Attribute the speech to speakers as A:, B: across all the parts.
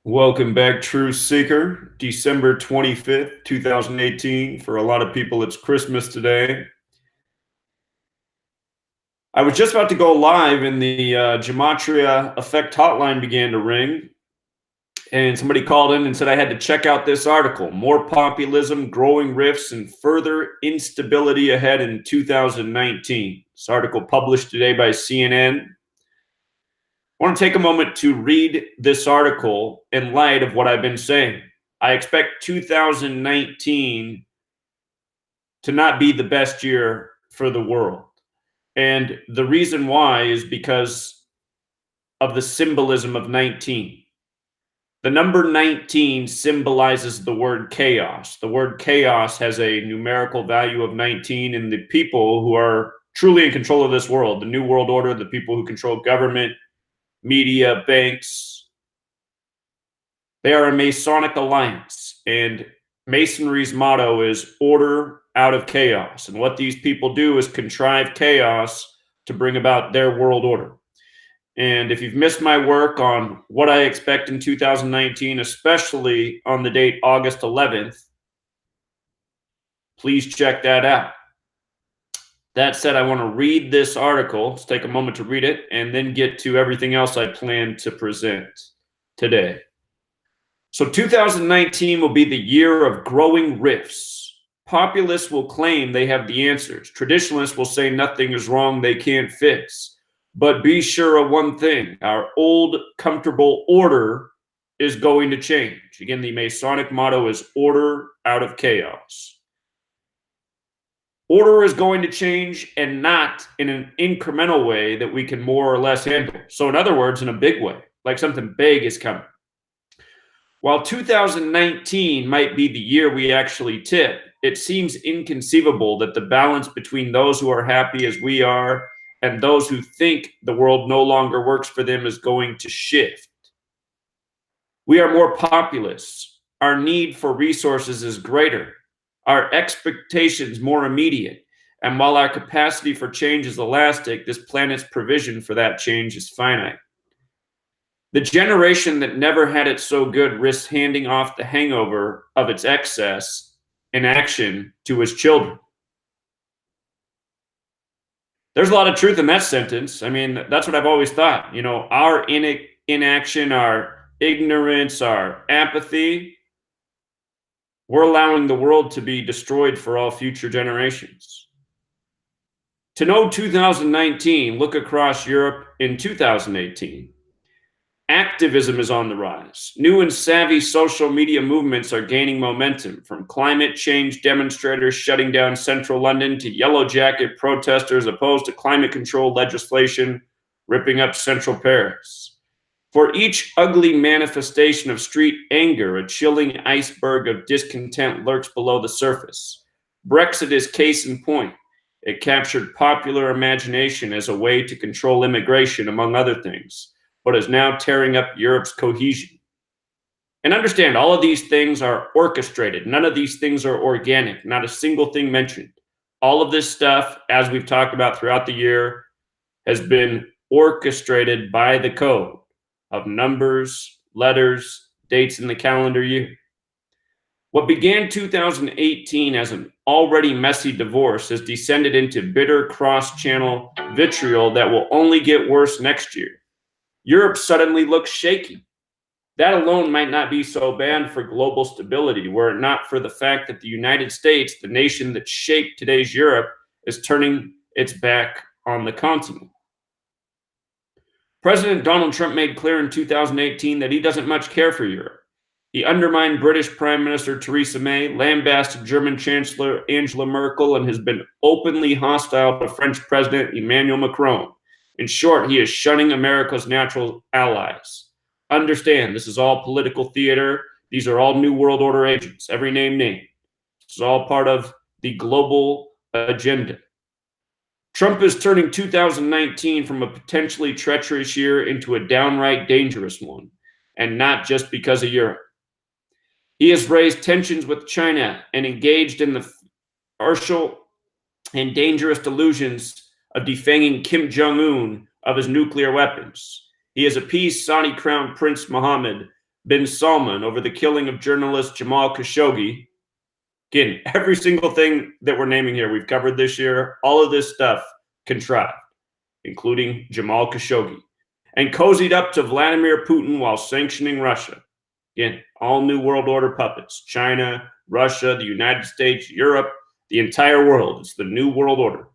A: Welcome back, Truth Seeker. December 25th, 2018. For a lot of people, it's Christmas today. I was just about to go live and the Gematria effect hotline began to ring. And somebody called in and said I had to check out this article. More populism, growing rifts, and further instability ahead in 2019. This article published today by CNN. I want to take a moment to read this article in light of what I've been saying. I expect 2019 to not be the best year for the world. And the reason why is because of the symbolism of 19. The number 19 symbolizes the word chaos. The word chaos has a numerical value of 19, and the people who are truly in control of this world, the New World Order, the people who control government, media, banks, they are a Masonic alliance, and Masonry's motto is order out of chaos. And what these people do is contrive chaos to bring about their world order. And if you've missed my work on what I expect in 2019, especially on the date August 11th, please check that out. That said, I want to read this article. Let's take a moment to read it and then get to everything else I plan to present today. So 2019 will be the year of growing rifts. Populists will claim they have the answers. Traditionalists will say nothing is wrong, they can't fix. But be sure of one thing, our old comfortable order is going to change. Again, the Masonic motto is order out of chaos. Order is going to change, and not in an incremental way that we can more or less handle. So in other words, in a big way, like something big is coming. While 2019 might be the year we actually tip, it seems inconceivable that the balance between those who are happy as we are and those who think the world no longer works for them is going to shift. We are more populous. Our need for resources is greater. Our expectations more immediate. And while our capacity for change is elastic, this planet's provision for that change is finite. The generation that never had it so good risks handing off the hangover of its excess in action to its children. There's a lot of truth in that sentence. I mean, that's what I've always thought. You know, our inaction, our ignorance, our apathy, we're allowing the world to be destroyed for all future generations. To know 2019, look across Europe in 2018. Activism is on the rise. New and savvy social media movements are gaining momentum, from climate change demonstrators shutting down central London to yellow jacket protesters opposed to climate control legislation ripping up central Paris. For each ugly manifestation of street anger, a chilling iceberg of discontent lurks below the surface. Brexit is case in point. It captured popular imagination as a way to control immigration, among other things, but is now tearing up Europe's cohesion. And understand, all of these things are orchestrated. None of these things are organic, not a single thing mentioned. All of this stuff, as we've talked about throughout the year, has been orchestrated by the code of numbers, letters, dates in the calendar year. What began 2018 as an already messy divorce has descended into bitter cross-channel vitriol that will only get worse next year. Europe suddenly looks shaky. That alone might not be so bad for global stability, were it not for the fact that the United States, the nation that shaped today's Europe, is turning its back on the continent. President Donald Trump made clear in 2018 that he doesn't much care for Europe. He undermined British Prime Minister Theresa May, lambasted German Chancellor Angela Merkel, and has been openly hostile to French President Emmanuel Macron. In short, he is shunning America's natural allies. Understand, this is all political theater. These are all New World Order agents, every name named. This is all part of the global agenda. Trump is turning 2019 from a potentially treacherous year into a downright dangerous one, and not just because of Europe. He has raised tensions with China and engaged in the partial and dangerous delusions of defanging Kim Jong-un of his nuclear weapons. He has appeased Saudi Crown Prince Mohammed bin Salman over the killing of journalist Jamal Khashoggi. Again, every single thing that we're naming here, we've covered this year, all of this stuff contrived, including Jamal Khashoggi, and cozied up to Vladimir Putin while sanctioning Russia. Again, all new world order puppets. China, Russia, the United States, Europe, the entire world. It's the new world order.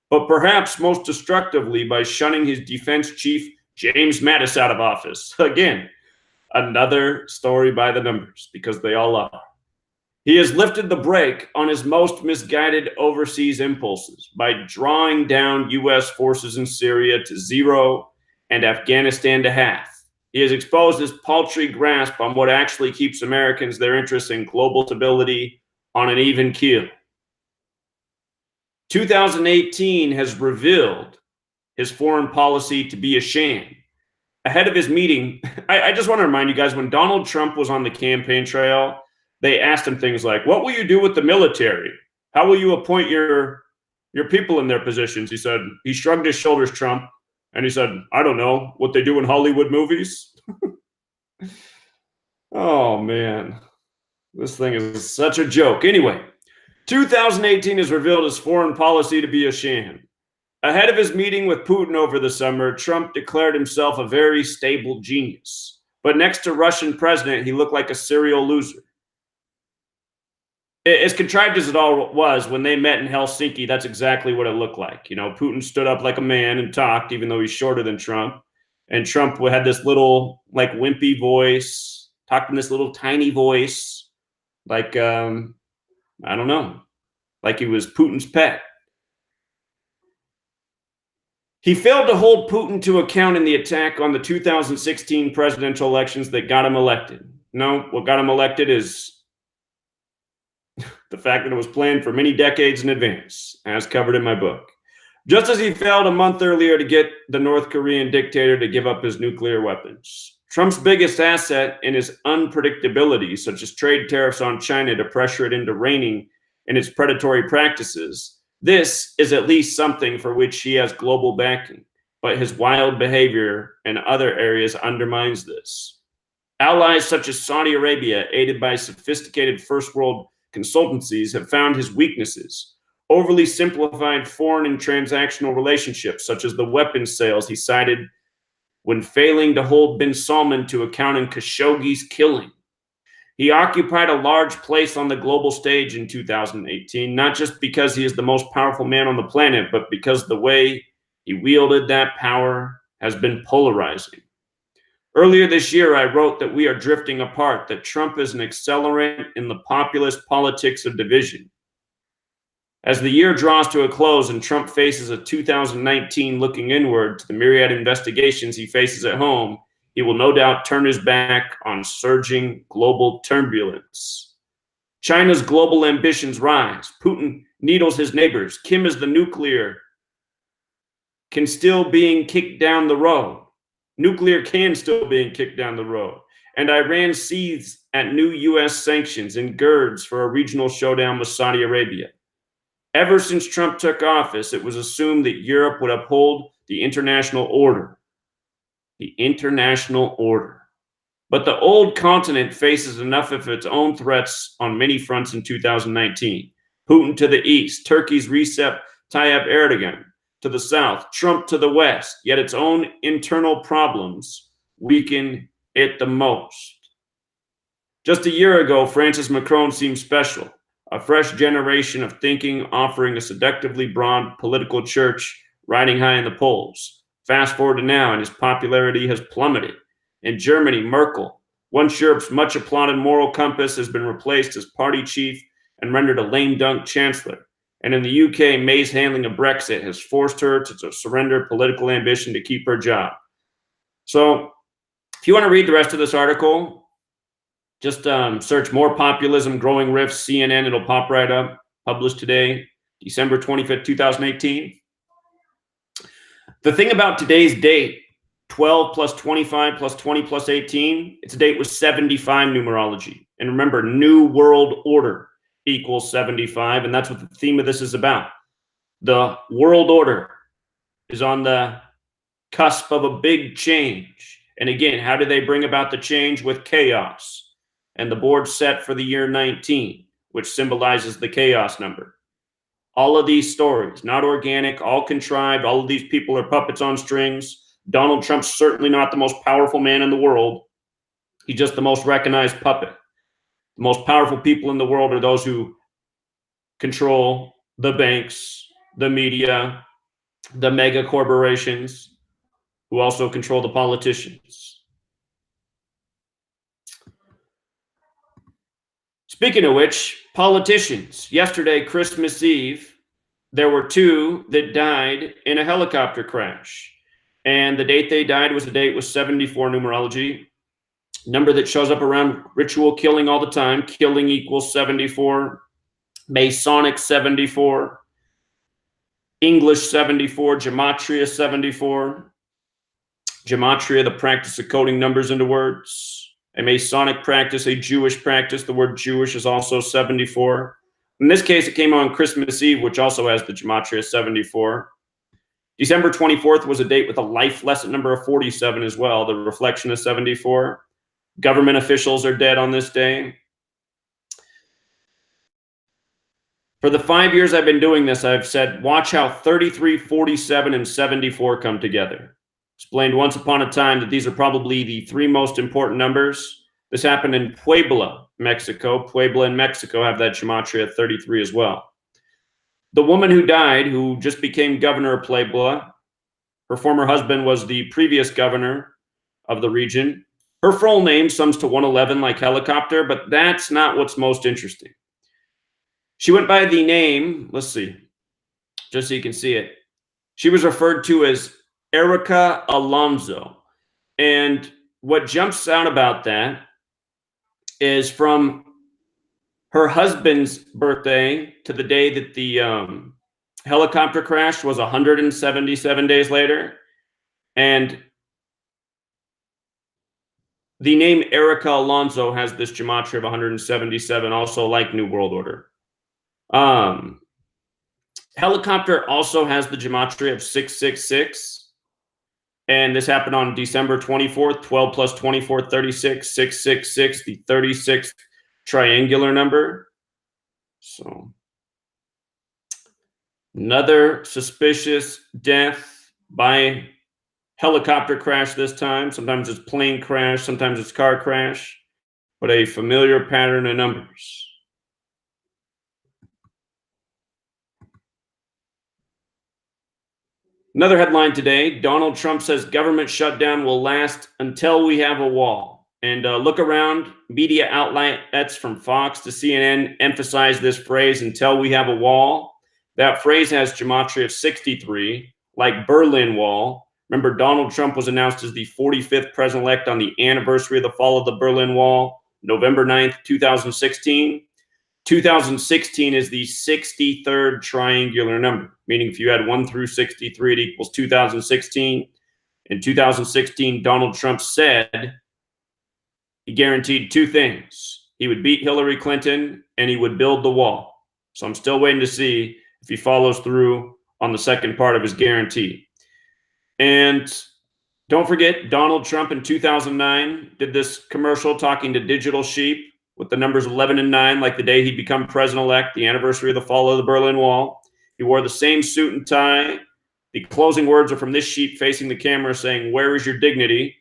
A: But perhaps most destructively by shunning his defense chief, James Mattis, out of office. Again, another story by the numbers, because they all are. He has lifted the brake on his most misguided overseas impulses by drawing down U.S. forces in Syria to 0 and Afghanistan to half. He has exposed his paltry grasp on what actually keeps Americans their interests in global stability on an even keel. 2018 has revealed his foreign policy to be a sham. Ahead of his meeting, I just want to remind you guys, when Donald Trump was on the campaign trail, they asked him things like, what will you do with the military? How will you appoint your people in their positions? He said, he shrugged his shoulders, Trump, and he said, I don't know, what they do in Hollywood movies? Oh, man. This thing is such a joke. Anyway, 2018 has revealed his foreign policy to be a sham. Ahead of his meeting with Putin over the summer, Trump declared himself a very stable genius. But next to Russian president, he looked like a serial loser. As contrived as it all was, when they met in Helsinki, that's exactly what it looked like. You know, Putin stood up like a man and talked, even though he's shorter than Trump. And Trump had this little, like, wimpy voice, talked in this little tiny voice, like, I don't know, like he was Putin's pet. He failed to hold Putin to account in the attack on the 2016 presidential elections that got him elected. No, what got him elected is the fact that it was planned for many decades in advance, as covered in my book. Just as he failed a month earlier to get the North Korean dictator to give up his nuclear weapons. Trump's biggest asset in his unpredictability, such as trade tariffs on China to pressure it into reining in its predatory practices, this is at least something for which he has global backing, but his wild behavior in other areas undermines this. Allies such as Saudi Arabia, aided by sophisticated first world consultancies, have found his weaknesses. Overly simplified foreign and transactional relationships, such as the weapons sales he cited when failing to hold bin Salman to account in Khashoggi's killing. He occupied a large place on the global stage in 2018, not just because he is the most powerful man on the planet, but because the way he wielded that power has been polarizing. Earlier this year, I wrote that we are drifting apart, that Trump is an accelerant in the populist politics of division. As the year draws to a close and Trump faces a 2019 looking inward to the myriad investigations he faces at home, he will no doubt turn his back on surging global turbulence. China's global ambitions rise. Putin needles his neighbors. Kim is the nuclear can still being kicked down the road. Nuclear can still being kicked down the road. And Iran seethes at new U.S. sanctions and girds for a regional showdown with Saudi Arabia. Ever since Trump took office, it was assumed that Europe would uphold the international order. The international order. But the old continent faces enough of its own threats on many fronts in 2019. Putin to the east, Turkey's Recep Tayyip Erdogan to the south, Trump to the west, yet its own internal problems weaken it the most. Just a year ago, Francis Macron seemed special, a fresh generation of thinking offering a seductively broad political church riding high in the polls. Fast forward to now, and his popularity has plummeted. In Germany, Merkel, once Europe's much applauded moral compass, has been replaced as party chief and rendered a lame dunk chancellor. And in the UK, May's handling of Brexit has forced her to surrender political ambition to keep her job. So if you want to read the rest of this article, just search more populism, growing rifts, CNN, it'll pop right up. Published today, December 25th, 2018. The thing about today's date, 12 plus 25 plus 20 plus 18, it's a date with 75 numerology. And remember, New World Order equals 75, and that's what the theme of this is about. The world order is on the cusp of a big change, And again, how do they bring about the change? With chaos. And the board set for the year 19, which symbolizes the chaos number. All of these stories, not organic, all contrived. All of these people are puppets on strings. Donald Trump's certainly not the most powerful man in the world. He's just the most recognized puppet. The most powerful people in the world are those who control the banks, the media, the mega corporations, who also control the politicians. Speaking of which, politicians. Yesterday, Christmas Eve, there were two that died in a helicopter crash. And the date they died was the date with 74 numerology, number that shows up around ritual killing all the time. Killing equals 74, Masonic 74, English 74, Gematria 74. Gematria, the practice of coding numbers into words. A Masonic practice, a Jewish practice. The word Jewish is also 74. In this case, it came on Christmas Eve, which also has the Gematria 74. December 24th was a date with a life lesson number of 47 as well, the reflection of 74. Government officials are dead on this day. For the 5 years I've been doing this, I've said, watch how 33, 47, and 74 come together. Explained once upon a time that these are probably the three most important numbers. This happened in Puebla, Mexico. Puebla and Mexico have that Gematria 33 as well. The woman who died, who just became governor of Puebla, her former husband was the previous governor of the region. Her full name sums to 111 like helicopter, but that's not what's most interesting. She went by the name, let's see, just so you can see it. She was referred to as Erika Alonso. And what jumps out about that is from her husband's birthday to the day that the helicopter crashed was 177 days later. And the name Erika Alonso has this gematria of 177, also like New World Order. Helicopter also has the gematria of 666. And this happened on December 24th, 12 plus 24, 36, 666, the 36th triangular number. So another suspicious death by helicopter crash this time. Sometimes it's plane crash, sometimes it's car crash, but a familiar pattern of numbers. Another headline today, Donald Trump says government shutdown will last until we have a wall. And look around, media outlets from Fox to CNN emphasize this phrase, until we have a wall. That phrase has gematria of 63, like Berlin Wall. Remember, Donald Trump was announced as the 45th president-elect on the anniversary of the fall of the Berlin Wall, November 9th, 2016. 2016 is the 63rd triangular number, meaning if you had 1 through 63, it equals 2016. In 2016, Donald Trump said he guaranteed two things. He would beat Hillary Clinton and he would build the wall. So I'm still waiting to see if he follows through on the second part of his guarantee. And don't forget, Donald Trump in 2009 did this commercial talking to digital sheep with the numbers 11 and 9, like the day he'd become president-elect, the anniversary of the fall of the Berlin Wall. He wore the same suit and tie. The closing words are from this sheep facing the camera saying, "Where is your dignity?"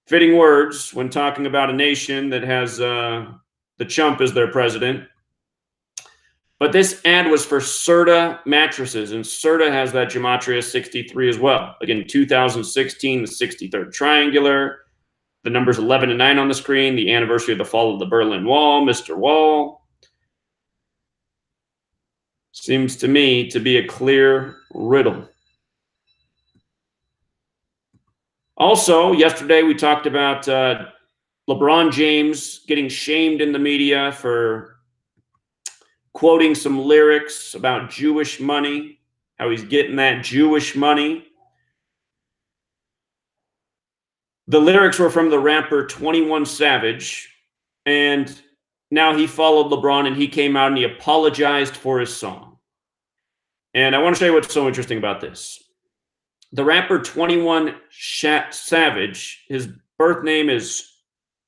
A: Fitting words when talking about a nation that has the chump as their president. But this ad was for Serta mattresses, and Serta has that gematria 63 as well. Again, 2016, the 63rd triangular. The numbers 11 and 9 on the screen, the anniversary of the fall of the Berlin Wall, Mr. Wall. Seems to me to be a clear riddle. Also, yesterday we talked about LeBron James getting shamed in the media for quoting some lyrics about Jewish money, how he's getting that Jewish money. The lyrics were from the rapper 21 Savage, and now he followed LeBron and he came out and he apologized for his song. And I want to show you what's so interesting about this. The rapper 21 Savage, his birth name is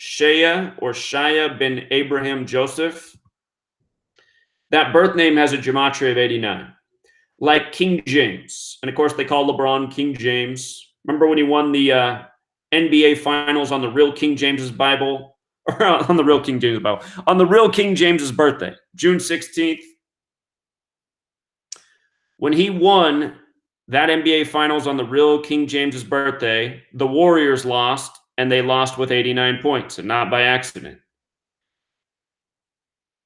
A: Shaya bin Abraham Joseph. That birth name has a gematria of 89, like King James. And of course, they call LeBron King James. Remember when he won the NBA Finals on the real King James's Bible? Or on the real King James Bible. On the real King James's birthday, June 16th. When he won that NBA Finals on the real King James's birthday, the Warriors lost, and they lost with 89 points, and not by accident.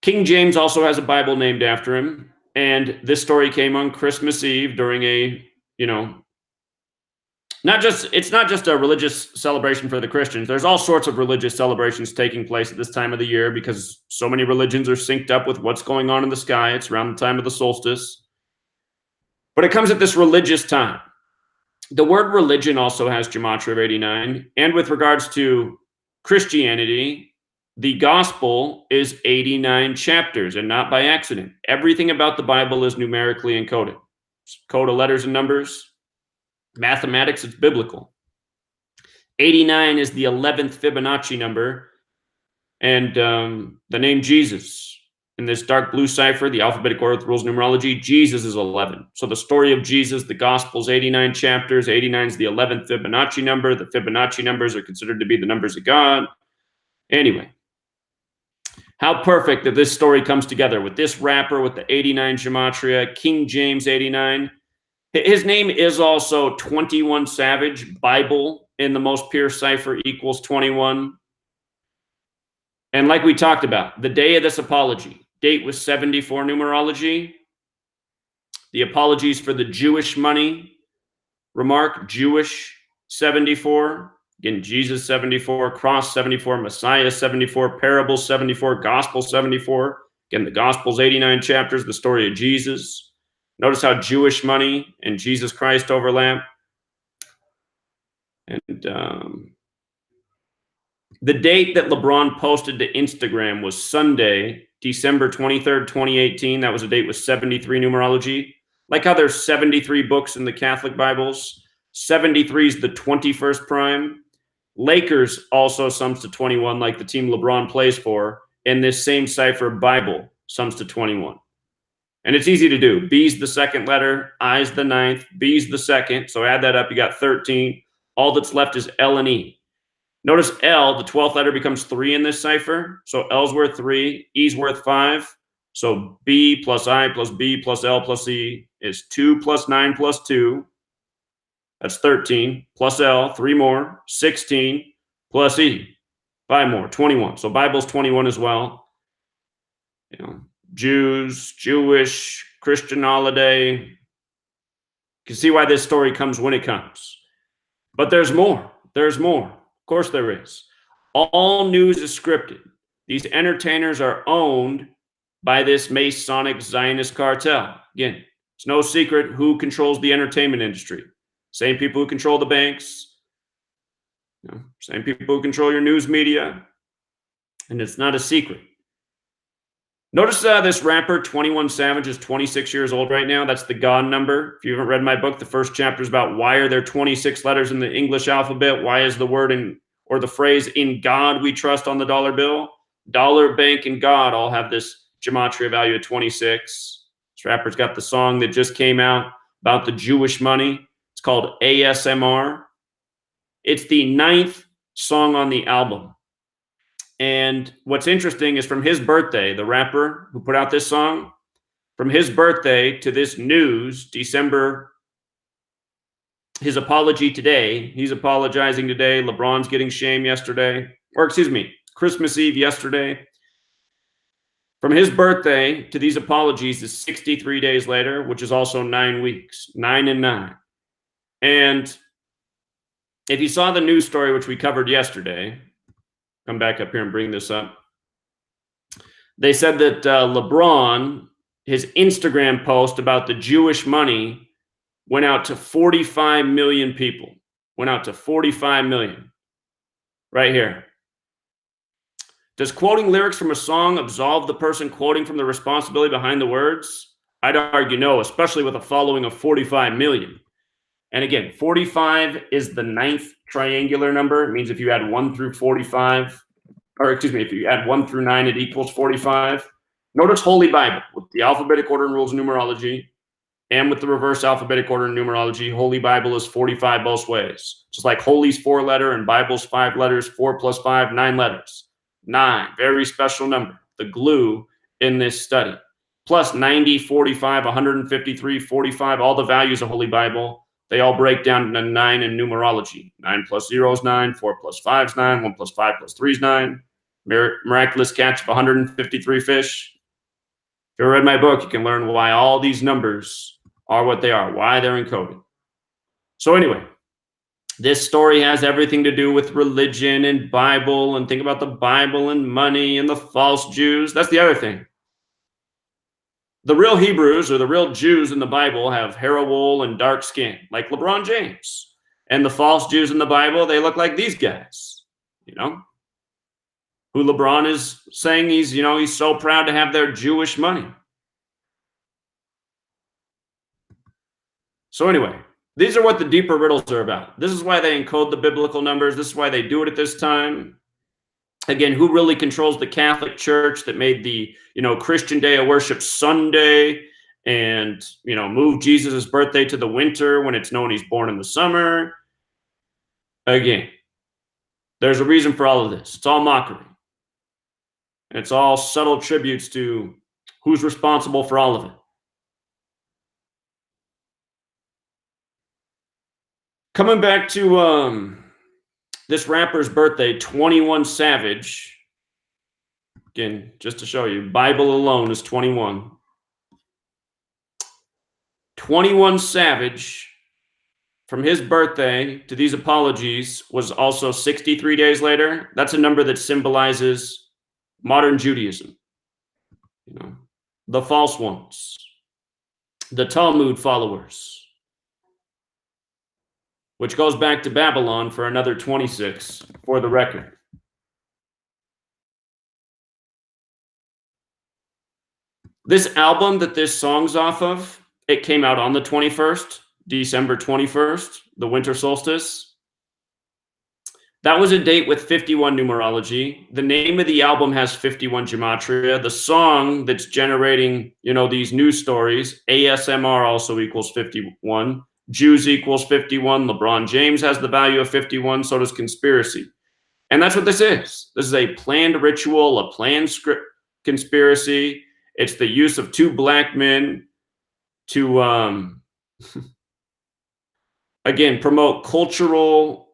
A: King James also has a Bible named after him, and this story came on Christmas Eve during a, it's not just a religious celebration for the Christians. There's all sorts of religious celebrations taking place at this time of the year because so many religions are synced up with what's going on in the sky. It's around the time of the solstice. But it comes at this religious time. The word religion also has gematria of 89. And with regards to Christianity, the gospel is 89 chapters, and not by accident. Everything about the Bible is numerically encoded. Code of letters and numbers. Mathematics, it's biblical. 89 is the 11th Fibonacci number. And the name Jesus, in this dark blue cipher, the alphabetic order with rules of numerology, Jesus is 11. So the story of Jesus, the gospel's 89 chapters. 89 is the 11th Fibonacci number. The Fibonacci numbers are considered to be the numbers of God. Anyway, how perfect that this story comes together with this rapper with the 89 gematria, King James 89. His name is also 21 Savage. Bible in the most pure cipher equals 21. And like we talked about, the day of this apology, date was 74 numerology. The apologies for the Jewish money remark, Jewish 74. Again, Jesus 74, cross 74, Messiah 74, parable 74, gospel 74. Again, the gospel's 89 chapters, the story of Jesus. Notice how Jewish money and Jesus Christ overlap. And the date that LeBron posted to Instagram was Sunday, December 23rd, 2018. That was a date with 73 numerology. Like how there's 73 books in the Catholic Bibles, 73 is the 21st prime. Lakers also sums to 21, like the team LeBron plays for. And this same cipher Bible sums to 21. And it's easy to do. B's the second letter, I's the ninth, B's the second. So add that up, you got 13. All that's left is L and E. Notice L, the 12th letter, becomes 3 in this cipher. So L's worth 3, E's worth 5. So B plus I plus B plus L plus E is 2 plus 9 plus 2. That's 13. Plus L, 3 more, 16. Plus E, 5 more, 21. So Bible's 21 as well. Jews, Jewish, Christian holiday. You can see why this story comes when it comes. But there's more. There's more. Of course there is. All news is scripted. These entertainers are owned by this Masonic Zionist cartel. Again, it's no secret who controls the entertainment industry. Same people who control the banks. Same people who control your news media. And it's not a secret. Notice this rapper, 21 Savage, is 26 years old right now. That's the God number. If you haven't read my book, the first chapter is about why are there 26 letters in the English alphabet? Why is the word or the phrase "in God we trust" on the dollar bill? Dollar, bank, and God all have this gematria value of 26. This rapper's got the song that just came out about the Jewish money. It's called ASMR. It's the 9th song on the album. And what's interesting is from his birthday, the rapper who put out this song, from his birthday to this news, December, his apology today, he's apologizing today. LeBron's getting shamed yesterday, or excuse me, Christmas Eve yesterday. From his birthday to these apologies is 63 days later, which is also 9 weeks, 9 and 9. And if you saw the news story, which we covered yesterday, come back up here and bring this up. They said that LeBron, his Instagram post about the Jewish money went out to 45 million people. Went out to 45 million. Right here. Does quoting lyrics from a song absolve the person quoting from the responsibility behind the words? I'd argue no, especially with a following of 45 million. And again, 45 is the ninth triangular number. It means if you add 1 through 45, or excuse me, if you add 1 through 9, it equals 45. Notice Holy Bible with the alphabetic order and rules of numerology, and with the reverse alphabetic order and numerology. Holy Bible is 45 both ways. Just like Holy's 4-letter and Bible's 5 letters, 4 plus 5, 9 letters. 9, very special number, the glue in this study. Plus 90, 45, 153, 45, all the values of Holy Bible, they all break down to 9 in numerology. 9 plus 0 is 9, 4 plus 5 is 9, 1 plus 5 plus 3 is 9. Miraculous catch of 153 fish. If you read my book, you can learn why all these numbers are what they are, why they're encoded. So anyway, this story has everything to do with religion and Bible, and think about the Bible and money and the false Jews. That's the other thing. The real Hebrews or the real Jews in the Bible have hair wool and dark skin, like LeBron James. And the false Jews in the Bible, they look like these guys, who LeBron is saying he's so proud to have their Jewish money. So anyway, these are what the deeper riddles are about. This is why they encode the biblical numbers. This is why they do it at this time. Again, who really controls the Catholic Church that made the, Christian Day of Worship Sunday and, moved Jesus' birthday to the winter when it's known he's born in the summer? Again, there's a reason for all of this. It's all mockery. It's all subtle tributes to who's responsible for all of it. Coming back to this rapper's birthday, 21 Savage. Again, just to show you, Bible alone is 21. 21 Savage, from his birthday to these apologies, was also 63 days later. That's a number that symbolizes modern Judaism. The false ones, the Talmud followers, which goes back to Babylon for another 26, for the record. This album that this song's off of, it came out on the 21st, December 21st, the winter solstice. That was a date with 51 numerology. The name of the album has 51 Gematria. The song that's generating, these news stories, ASMR also equals 51. Jews equals 51. LeBron James has the value of 51. So does conspiracy. And that's what this is. This is a planned ritual, a planned script conspiracy. It's the use of 2 black men to, again, promote cultural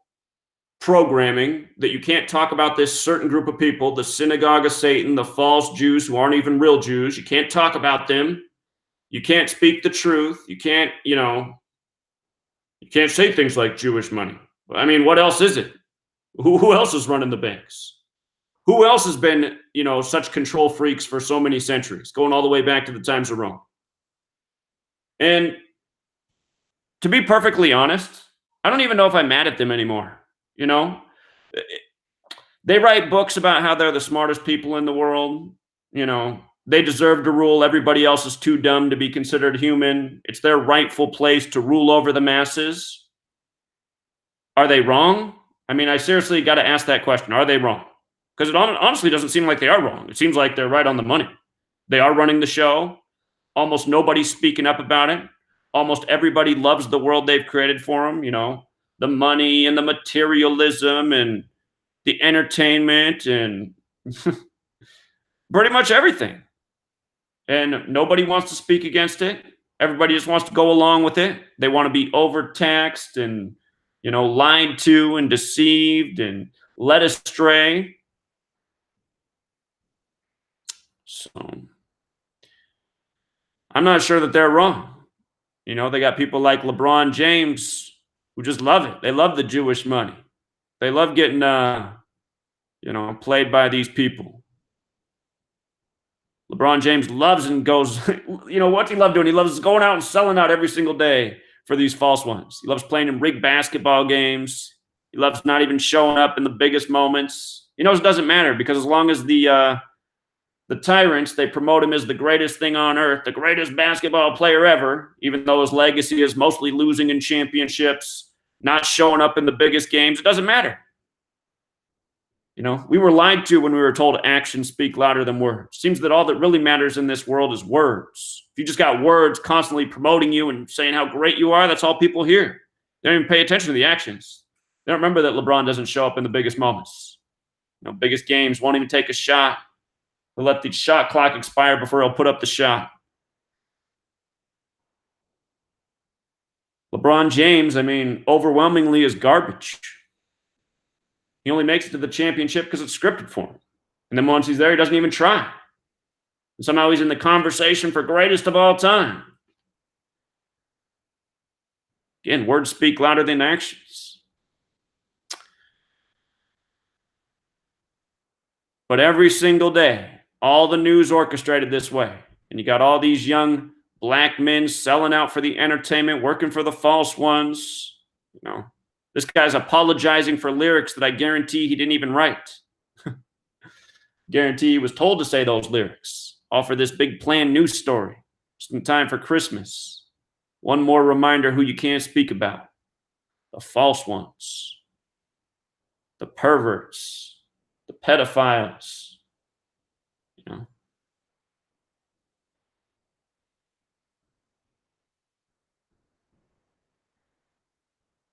A: programming that you can't talk about this certain group of people, the synagogue of Satan, the false Jews who aren't even real Jews. You can't talk about them. You can't speak the truth. You can't, you can't say things like Jewish money. I mean, what else is it? Who else is running the banks? Who else has been, such control freaks for so many centuries, going all the way back to the times of Rome? And to be perfectly honest, I don't even know if I'm mad at them anymore. They write books about how they're the smartest people in the world. They deserve to rule. Everybody else is too dumb to be considered human. It's their rightful place to rule over the masses. Are they wrong? I mean, I seriously got to ask that question. Are they wrong? Because it honestly doesn't seem like they are wrong. It seems like they're right on the money. They are running the show. Almost nobody's speaking up about it. Almost everybody loves the world they've created for them. The money and the materialism and the entertainment and pretty much everything. And nobody wants to speak against it. Everybody just wants to go along with it. They want to be overtaxed and, lied to and deceived and led astray. So I'm not sure that they're wrong. They got people like LeBron James who just love it. They love the Jewish money. They love getting, played by these people. LeBron James loves and goes, what's he love doing? He loves going out and selling out every single day for these false ones. He loves playing in rigged basketball games. He loves not even showing up in the biggest moments. He knows it doesn't matter because as long as the The tyrants, they promote him as the greatest thing on earth, the greatest basketball player ever, even though his legacy is mostly losing in championships, not showing up in the biggest games. It doesn't matter. We were lied to when we were told actions speak louder than words. Seems that all that really matters in this world is words. If you just got words constantly promoting you and saying how great you are, that's all people hear. They don't even pay attention to the actions. They don't remember that LeBron doesn't show up in the biggest moments. Biggest games, won't even take a shot. He'll let the shot clock expire before he'll put up the shot. LeBron James, overwhelmingly is garbage. He only makes it to the championship because it's scripted for him. And then once he's there, he doesn't even try. And somehow he's in the conversation for greatest of all time. Again, words speak louder than actions. But every single day, all the news orchestrated this way. And you got all these young black men selling out for the entertainment, working for the false ones. This guy's apologizing for lyrics that I guarantee he didn't even write. Guarantee he was told to say those lyrics. All for this big planned news story. Just in time for Christmas. One more reminder who you can't speak about. The false ones. The perverts. The pedophiles.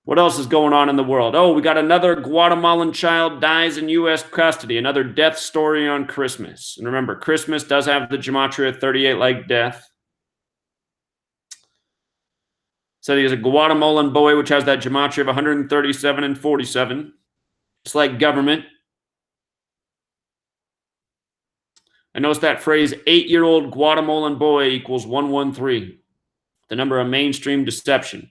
A: What else is going on in the world? Oh, we got another Guatemalan child dies in U.S. custody. Another death story on Christmas. And remember, Christmas does have the Gematria 38 like death. So he is a Guatemalan boy, which has that Gematria of 137 and 47. It's like government. I noticed that phrase, 8-year-old Guatemalan boy equals 113. The number of mainstream deception.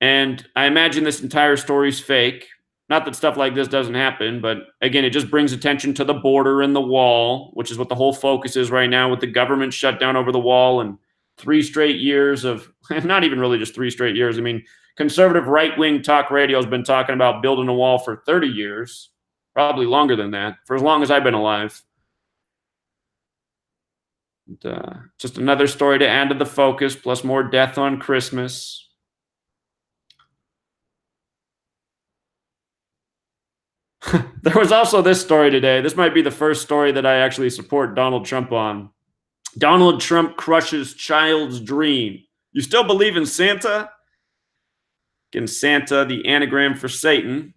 A: And I imagine this entire story is fake. Not that stuff like this doesn't happen, but again, it just brings attention to the border and the wall, which is what the whole focus is right now with the government shutdown over the wall and 3 straight years of, not even really just 3 straight years. Conservative right-wing talk radio has been talking about building a wall for 30 years, probably longer than that, for as long as I've been alive. And, just another story to add to the focus, plus more death on Christmas. There was also this story today. This might be the first story that I actually support Donald Trump on. Donald Trump crushes child's dream. You still believe in Santa? Again, Santa, the anagram for Satan.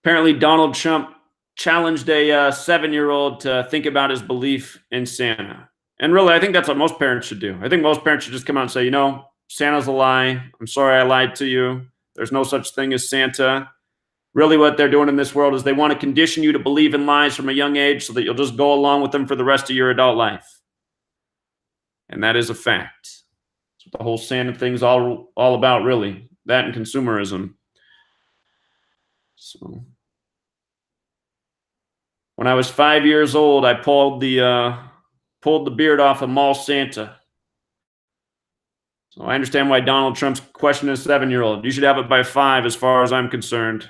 A: Apparently, Donald Trump challenged a 7-year-old to think about his belief in Santa. And really, I think that's what most parents should do. I think most parents should just come out and say, Santa's a lie. I'm sorry I lied to you. There's no such thing as Santa. Really what they're doing in this world is they want to condition you to believe in lies from a young age so that you'll just go along with them for the rest of your adult life. And that is a fact. That's what the whole Santa thing's all about, really. That and consumerism. So, when I was 5 years old, I pulled the beard off of Mall Santa. So I understand why Donald Trump's questioning a 7-year-old. You should have it by 5 as far as I'm concerned.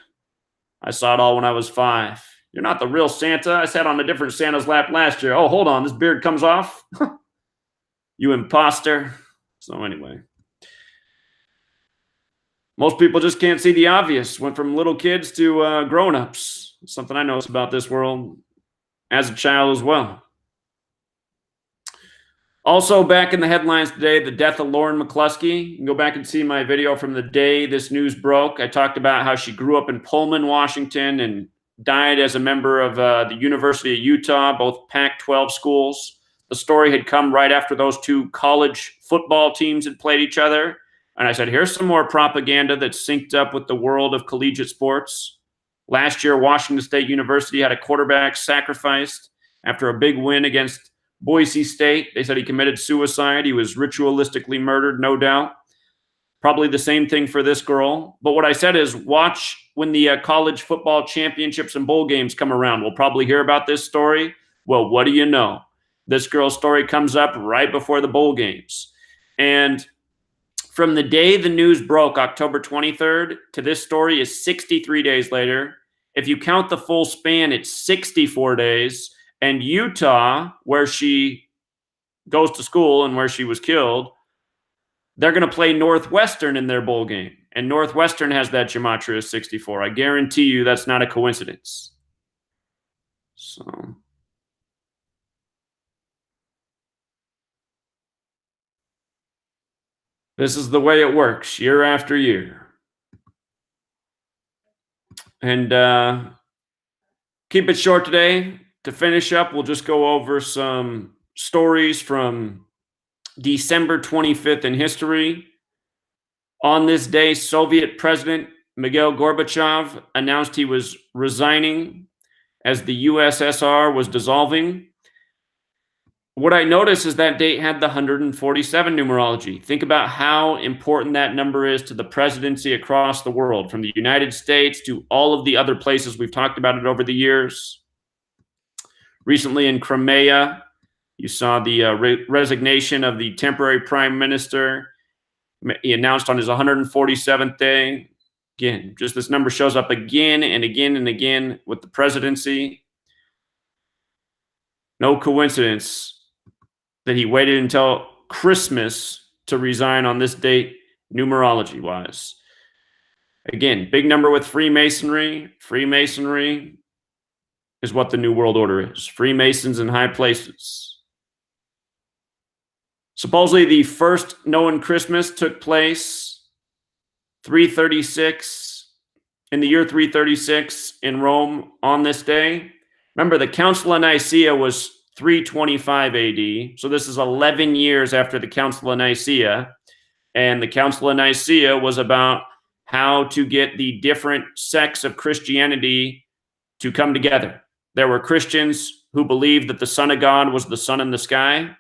A: I saw it all when I was 5. You're not the real Santa. I sat on a different Santa's lap last year. Oh, hold on. This beard comes off? You imposter. So anyway. Most people just can't see the obvious. Went from little kids to grown-ups. Something I noticed about this world as a child as well. Also, back in the headlines today, the death of Lauren McCluskey. You can go back and see my video from the day this news broke. I talked about how she grew up in Pullman, Washington, and died as a member of the University of Utah, both Pac-12 schools. The story had come right after those 2 college football teams had played each other. And I said, here's some more propaganda that's synced up with the world of collegiate sports. Last year, Washington State University had a quarterback sacrificed after a big win against Boise State. They said he committed suicide. He was ritualistically murdered, no doubt. Probably the same thing for this girl. But what I said is watch when the college football championships and bowl games come around. We'll probably hear about this story. Well, what do you know? This girl's story comes up right before the bowl games. And from the day the news broke, October 23rd, to this story is 63 days later. If you count the full span, it's 64 days. And Utah, where she goes to school and where she was killed, they're going to play Northwestern in their bowl game. And Northwestern has that Gematria 64. I guarantee you that's not a coincidence. So this is the way it works year after year. And keep it short today. To finish up, we'll just go over some stories from December 25th in history. On this day, Soviet President Mikhail Gorbachev announced he was resigning as the USSR was dissolving. What I noticed is that date had the 147 numerology. Think about how important that number is to the presidency across the world, from the United States to all of the other places. We've talked about it over the years. Recently in Crimea, you saw the resignation of the temporary prime minister. He announced on his 147th day. Again, just this number shows up again and again and again with the presidency. No coincidence that he waited until Christmas to resign on this date, numerology-wise. Again, big number with Freemasonry. Freemasonry is what the New World Order is. Freemasons in high places. Supposedly the first known Christmas took place 336, in the year 336 in Rome on this day. Remember, the Council of Nicaea was 325 AD, so this is 11 years after the Council of Nicaea, and the Council of Nicaea was about how to get the different sects of Christianity to come together. There were Christians who believed that the Son of God was the sun in the sky,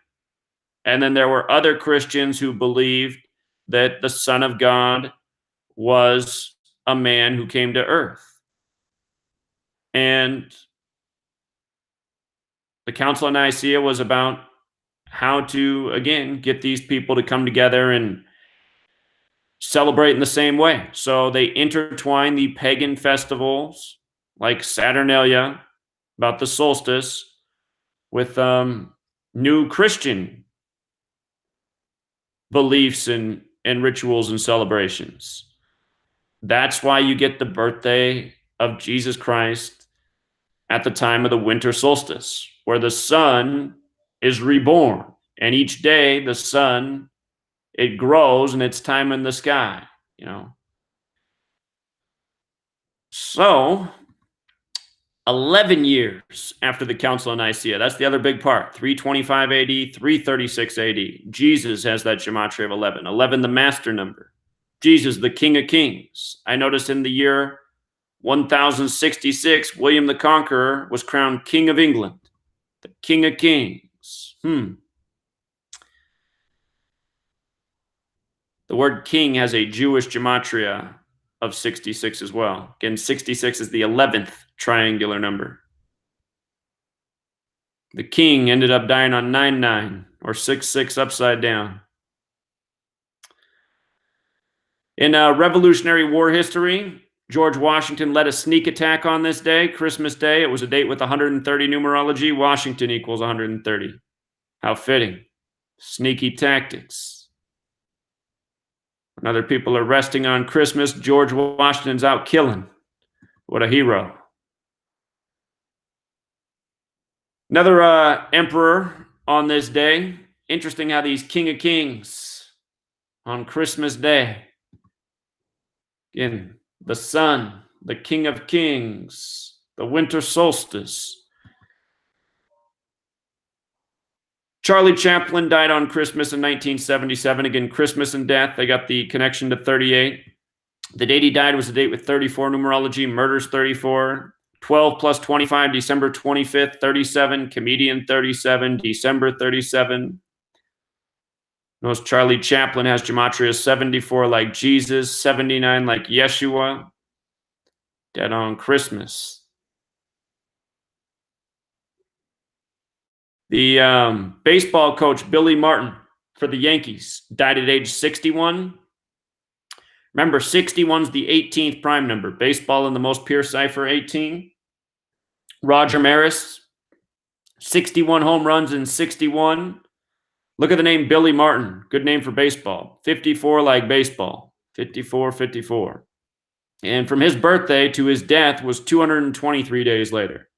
A: and then there were other Christians who believed that the Son of God was a man who came to earth. And the Council of Nicaea was about how to, again, get these people to come together and celebrate in the same way. So they intertwine the pagan festivals like Saturnalia, about the solstice, with new Christian beliefs and rituals and celebrations. That's why you get the birthday of Jesus Christ at the time of the winter solstice, where the sun is reborn. And each day the sun, it grows and it's time in the sky, you know. So 11 years after the Council of Nicaea, that's the other big part, 325 AD, 336 AD. Jesus has that gematria of 11. 11, the master number. Jesus, the King of Kings. I noticed in the year 1066, William the Conqueror was crowned King of England, the King of Kings. The word king has a Jewish gematria of 66 as well. Again, 66 is the 11th triangular number. The king ended up dying on 99, or 66 upside down. In Revolutionary War history, George Washington led a sneak attack on this day, Christmas Day. It was a date with 130 numerology. Washington equals 130. How fitting. Sneaky tactics. When other people are resting on Christmas, George Washington's out killing. What a hero. Another emperor on this day. Interesting how these King of Kings on Christmas Day. Again, the sun, the King of Kings, the winter solstice. Charlie Chaplin died on Christmas in 1977. Again, Christmas and death, they got the connection to 38. The date he died was a date with 34 numerology. Murder's 34. 12 plus 25, December 25th, 37. Comedian 37, December 37. Notice Charlie Chaplin has gematria 74 like Jesus, 79 like Yeshua. Dead on Christmas. The baseball coach, Billy Martin, for the Yankees, died at age 61. Remember, 61's the 18th prime number. Baseball in the most pure cipher, 18. Roger Maris, 61 home runs in 61. Look at the name Billy Martin. Good name for baseball. 54 like baseball. 54, 54. And from his birthday to his death was 223 days later.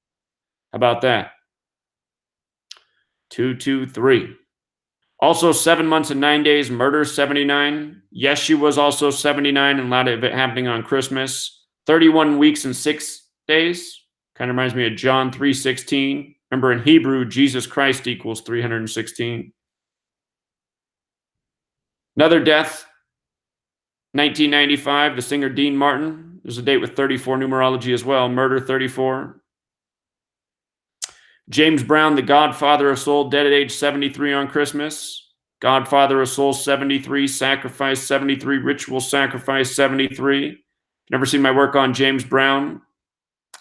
A: How about that? 223. Also, 7 months and 9 days, murder 79. Yeshua was also 79, and a lot of it happening on Christmas. 31 weeks and 6 days. Kind of reminds me of John 3:16. Remember, in Hebrew, Jesus Christ equals 316. Another death, 1995, the singer Dean Martin. There's a date with 34 numerology as well. Murder 34. James Brown, the Godfather of Soul, dead at age 73 on Christmas. Godfather of Soul, 73. Sacrifice, 73. Ritual sacrifice, 73. Never seen my work on James Brown.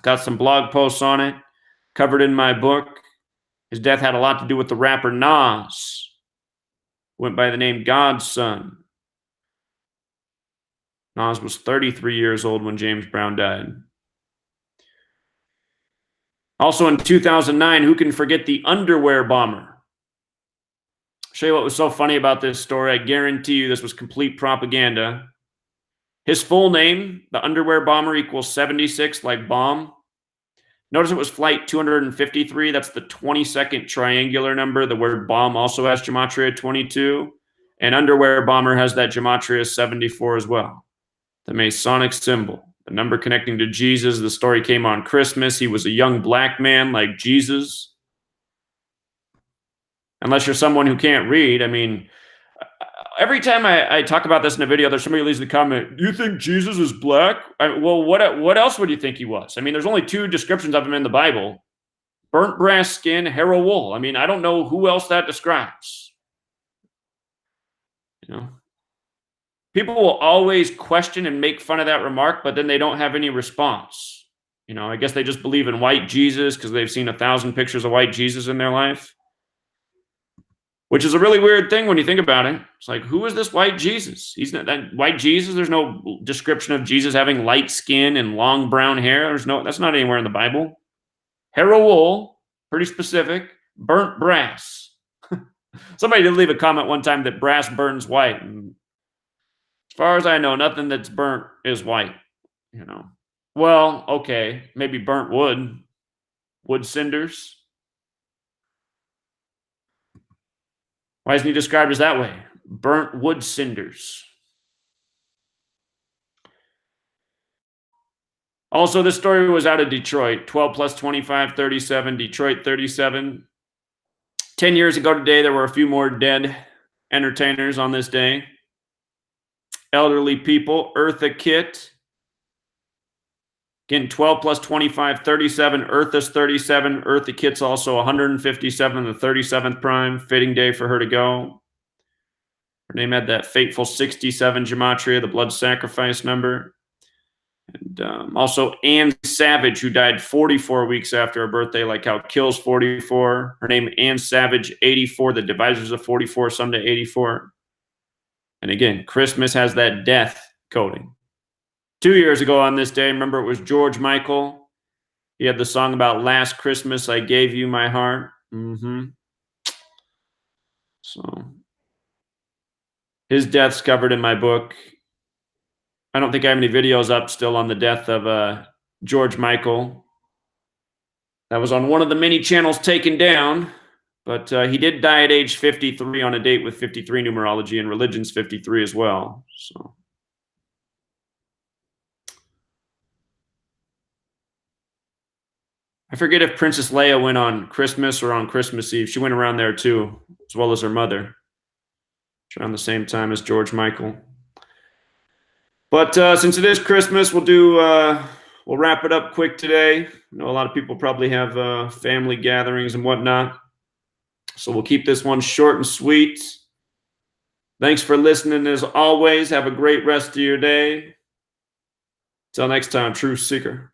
A: Got some blog posts on it. Covered in my book. His death had a lot to do with the rapper Nas. Went by the name God's Son. Nas was 33 years old when James Brown died. Also in 2009, who can forget the underwear bomber? I'll show you what was so funny about this story. I guarantee you this was complete propaganda. His full name, the underwear bomber, equals 76 like bomb. Notice it was flight 253. That's the 22nd triangular number. The word bomb also has Gematria 22. And underwear bomber has that Gematria 74 as well. The Masonic symbol. The number connecting to Jesus. The story came on Christmas. He was a young black man like Jesus. Unless you're someone who can't read. I mean, every time I talk about this in a video, there's somebody who leaves the comment, you think Jesus is black? Well, what else would you think he was? I mean, there's only 2 descriptions of him in the Bible. Burnt brass skin, hair of wool. I mean, I don't know who else that describes. You know? People will always question and make fun of that remark, but then they don't have any response. You know, I guess they just believe in white Jesus because they've seen 1,000 pictures of white Jesus in their life. Which is a really weird thing when you think about it. It's like, who is this white Jesus? He's not that white Jesus. There's no description of Jesus having light skin and long brown hair. That's not anywhere in the Bible. Hair of wool, pretty specific. Burnt brass. Somebody did leave a comment one time that brass burns white. And as far as I know, nothing that's burnt is white, you know. Well, okay, maybe burnt wood cinders. Why isn't he described as that way? Burnt wood cinders. Also, this story was out of Detroit. 12 plus 25, 37. Detroit, 37. 10 years ago today, there were a few more dead entertainers on this day. Elderly people. Eartha Kitt. Again, 12 plus 25, 37. Eartha's 37. Eartha Kitt's also 157, the 37th prime. Fitting day for her to go. Her name had that fateful 67 Gematria, the blood sacrifice number. And also Ann Savage, who died 44 weeks after her birthday, like how Kills 44. Her name, Ann Savage, 84. The divisors of 44, Sunday 84. And again, Christmas has that death coding. 2 years ago on this day, remember it was George Michael. He had the song about Last Christmas, I Gave You My Heart. So his death's covered in my book. I don't think I have any videos up still on the death of George Michael. That was on one of the many channels taken down. But he did die at age 53 on a date with 53 numerology, and religion's 53 as well. So I forget if Princess Leia went on Christmas or on Christmas Eve. She went around there too, as well as her mother. Around the same time as George Michael. But since it is Christmas, we'll wrap it up quick today. I know a lot of people probably have family gatherings and whatnot. So we'll keep this one short and sweet. Thanks for listening as always. Have a great rest of your day. Till next time, Truth Seeker.